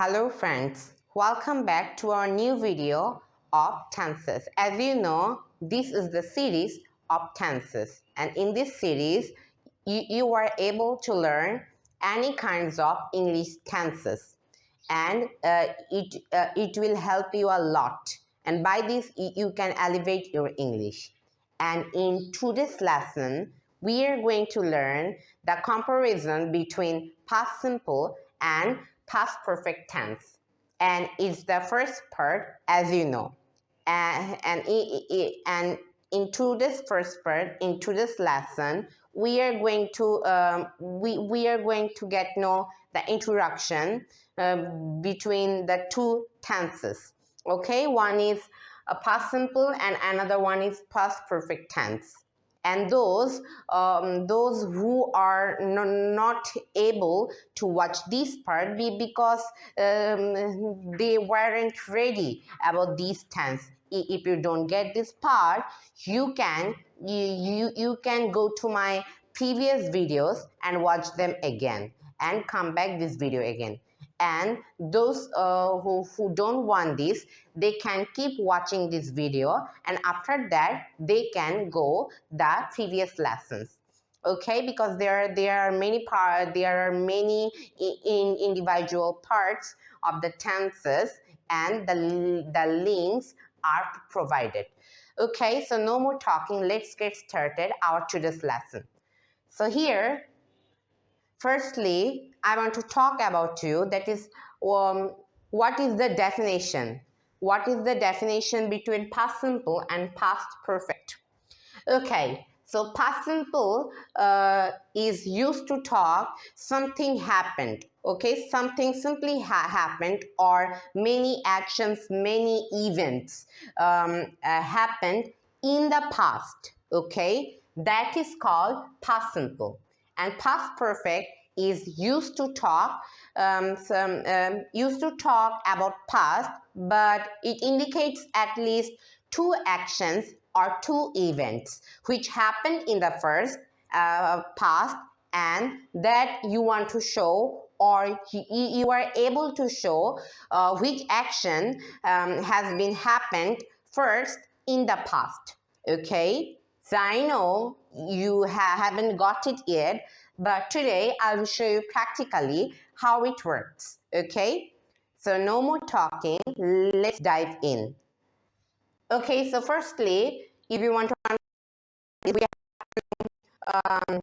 Hello friends, welcome back to our new video of tenses. As you know, this is the series of tenses, and in this series you are able to learn any kinds of English tenses, and it will help you a lot, and by this you can elevate your English. And in today's lesson we are going to learn the comparison between past simple and past perfect tense, and it's the first part, as you know. And into this first part, into this lesson, we are going to get know the introduction between the two tenses. Okay, one is a past simple and another one is past perfect tense. And those who are not able to watch this part because they weren't ready about these tense. If you don't get this part, you can go to my previous videos and watch them again and come back this video again. And those who don't want this, they can keep watching this video, and after that they can go the previous lessons. Okay, because there are many individual parts of the tenses, and the links are provided. Okay, so no more talking, let's get started our today's lesson. So here, firstly, I want to talk about you, that is, what is the definition? What is the definition between past simple and past perfect? Okay, so past simple is used to talk something happened. Okay, something simply happened, or many actions, many events happened in the past. Okay, that is called past simple. And past perfect is used to talk about past, but it indicates at least two actions or two events which happened in the first past, and that you want to show, or you are able to show which action has been happened first in the past. Okay, so I know you haven't got it yet, but today I will show you practically how it works. Okay, so no more talking, let's dive in. Okay, so firstly, if you want to understand, we have to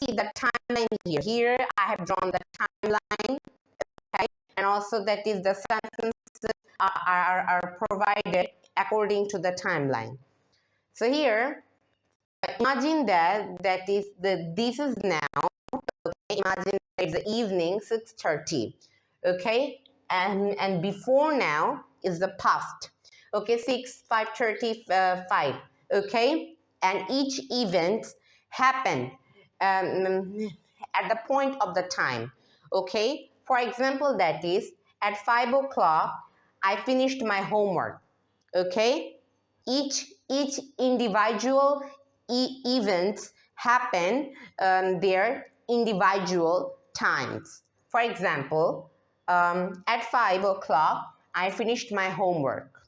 see the timeline here. Here I have drawn the timeline, okay, and also that is the sentences are provided according to the timeline. So here, imagine that is this is now. Okay, imagine it's the evening 6:30. Okay, and before now is the past. Okay, 5:35. Okay, and each event happened at the point of the time. Okay, for example, that is at 5 o'clock I finished my homework. Okay, each individual events happen their individual times. For example, at 5 o'clock I finished my homework,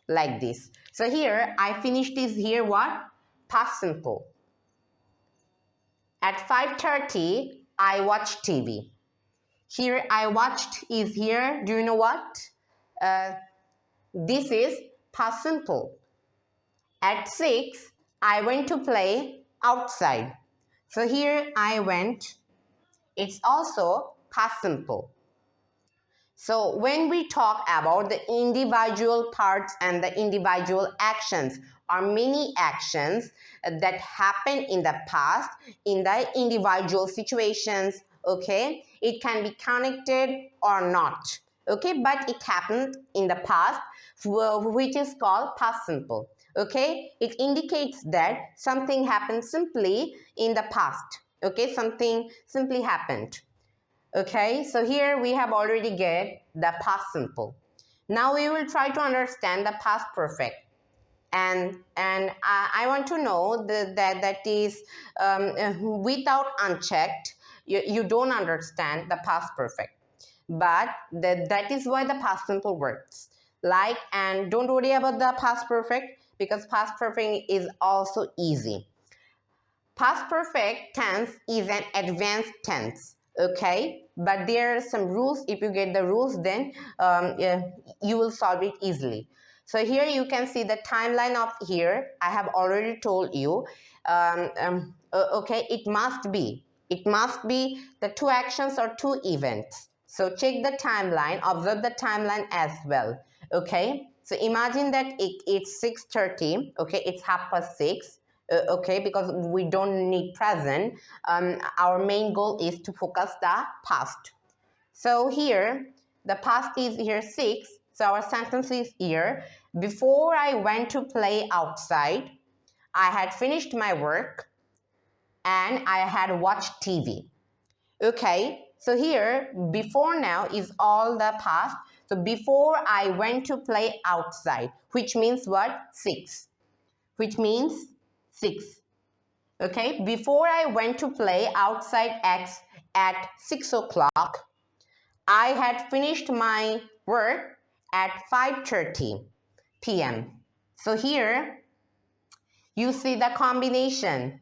like this. So here I finished is here what? Past simple. At 5:30 I watched TV. Here I watched is here, do you know what? This is past simple. At 6 I went to play outside. So here I went, it's also past simple. So when we talk about the individual parts and the individual actions, or many actions that happen in the past in the individual situations, okay, it can be connected or not. Okay, but it happened in the past, which is called past simple. Okay, it indicates that something happened simply in the past. Okay, something simply happened. Okay, so here we have already get the past simple. Now we will try to understand the past perfect. And I want to know that is without unchecked, you don't understand the past perfect. but that is why the past simple works. Like, and don't worry about the past perfect, because past perfect is also easy. Past perfect tense is an advanced tense, okay? But there are some rules. If you get the rules, then yeah, you will solve it easily. So here you can see the timeline of here. I have already told you, okay, it must be the two actions or two events. So check the timeline, observe the timeline as well, okay? So imagine that it's 6:30, okay, it's 6:30. Okay, because we don't need present. Our main goal is to focus the past. So here, the past is here 6. So our sentence is here. Before I went to play outside, I had finished my work and I had watched TV. Okay, so here, before now is all the past. So before I went to play outside, which means what? 6. Which means 6. Okay, before I went to play outside at 6 o'clock, I had finished my work at 5:30 p.m. So here you see the combination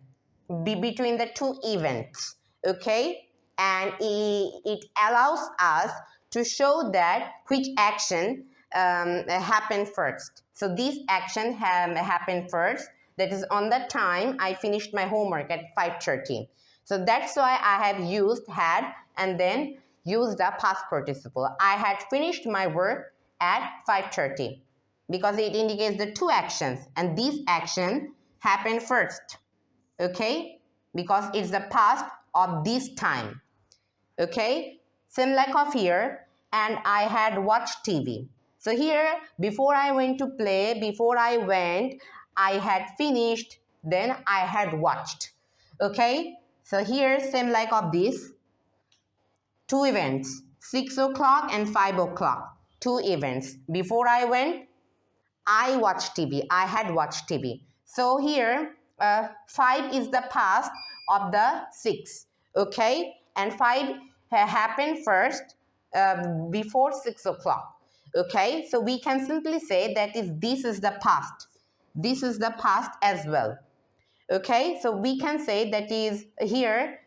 between the two events, okay? And it allows us to show that which action happened first. So this action happened first. That is on the time I finished my homework at 5:30. So that's why I have used had and then used the past participle. I had finished my work at 5:30 because it indicates the two actions, and this action happened first, okay? Because it's the past of this time, okay? Same like of here, and I had watched TV. So here, before I went to play, I had finished, then I had watched, okay? So here, same like of this, two events, 6 o'clock and 5 o'clock, two events. Before I went, I watched TV. I had watched TV. So here, 5 is the past of the 6. Okay? And 5 happened first before 6 o'clock. Okay? So we can simply say that this is the past. This is the past as well. Okay? So we can say that is here,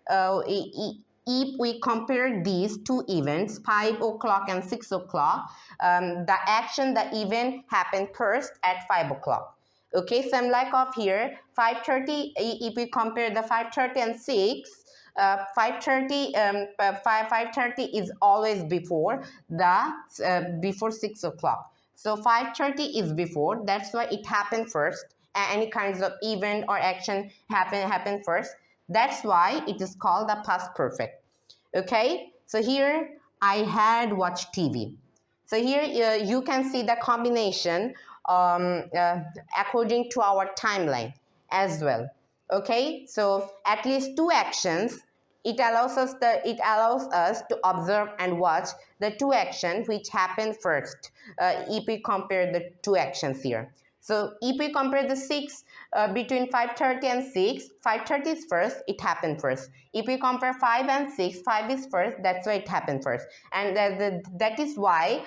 if we compare these two events, 5 o'clock and 6 o'clock, the action, the event happened first at 5 o'clock. Okay, same like of here, 5:30, if we compare the 5:30 and 6, 5:30 is always before before 6 o'clock. So 5:30 is before, that's why it happened first. Any kinds of event or action happen first. That's why it is called the past perfect. Okay, so here I had watched TV. So here you can see the combination according to our timeline as well. Okay, so at least two actions. It allows us to observe and watch the two actions which happened first. If we compare the two actions here. So if we compare the 6 between 5:30 and 6, 5:30 is first, it happened first. If we compare 5 and 6, 5 is first, that's why it happened first. And that is why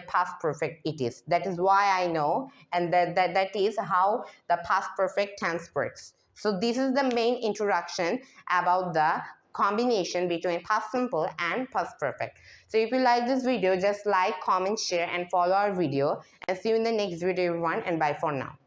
past perfect it is. That is why I know, and that is how the past perfect tense works. So this is the main introduction about the combination between past simple and past perfect. So if you like this video, just like, comment, share and follow our video, and see you in the next video everyone, and bye for now.